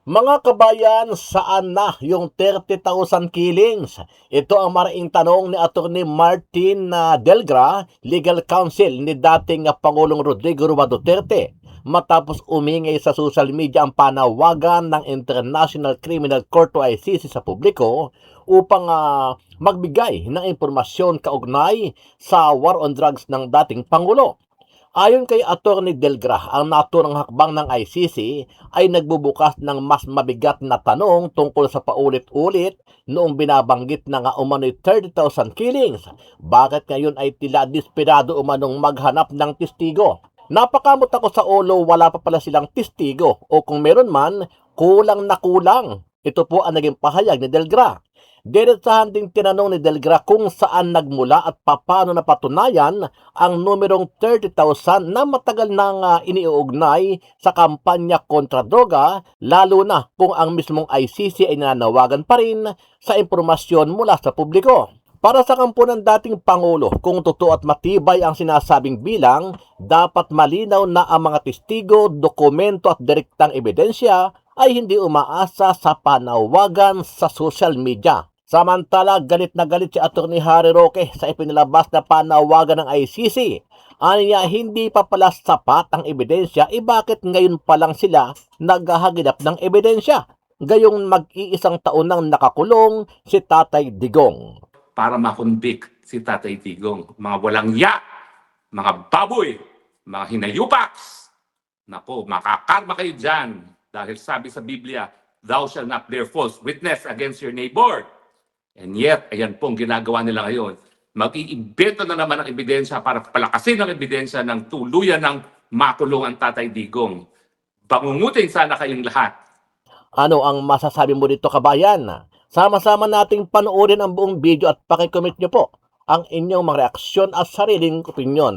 Mga kabayan, saan na yung 30,000 killings? Ito ang maraming tanong ni Atty. Martin Delgra, legal counsel ni dating Pangulong Rodrigo Roa Duterte, matapos umingay sa social media ang panawagan ng International Criminal Court o ICC sa publiko upang magbigay ng impormasyon kaugnay sa war on drugs ng dating Pangulo. Ayon kay Atty. Delgra, ang naturang hakbang ng ICC ay nagbubukas ng mas mabigat na tanong tungkol sa paulit-ulit noong binabanggit na nga umano'y 30,000 killings. Bakit ngayon ay tila desperado umanong maghanap ng testigo? Napakamot ako sa ulo, wala pa pala silang testigo o kung meron man, kulang na kulang. Ito po ang naging pahayag ni Delgra. Diretsahan ding tinanong ni Delgra kung saan nagmula at paano napatunayan ang numerong 30,000 na matagal nang iniuugnay sa kampanya kontra droga, lalo na kung ang mismong ICC ay nananawagan pa rin sa impormasyon mula sa publiko. Para sa kampo ng dating Pangulo, kung totoo at matibay ang sinasabing bilang, dapat malinaw na ang mga testigo, dokumento at direktang ebidensya ay hindi umaasa sa panawagan sa social media. Samantala, galit na galit si Atty. Harry Roque sa ipinalabas na panawagan ng ICC. Aniya, hindi pa pala sapat ang ebidensya, bakit ngayon pa lang sila naghahaginap ng ebidensya? Gayong mag-iisang taon nang nakakulong si Tatay Digong. Para makonvict si Tatay Digong. Mga walang ya, mga baboy, mga hinayupaks. Nako, makakarma kayo dyan. Dahil sabi sa Biblia, thou shalt not bear false witness against your neighbor. And yet, ayan pong ginagawa nila ngayon. Mag-iimbento na naman ang ebidensya para palakasin ang ebidensya ng tuluyan ng makulong ang Tatay Digong. Bangungutin sana kayong lahat. Ano ang masasabi mo dito, kabayan? Sama-sama nating panoorin ang buong video at pakicomment nyo po ang inyong mga reaksyon at sariling opinyon.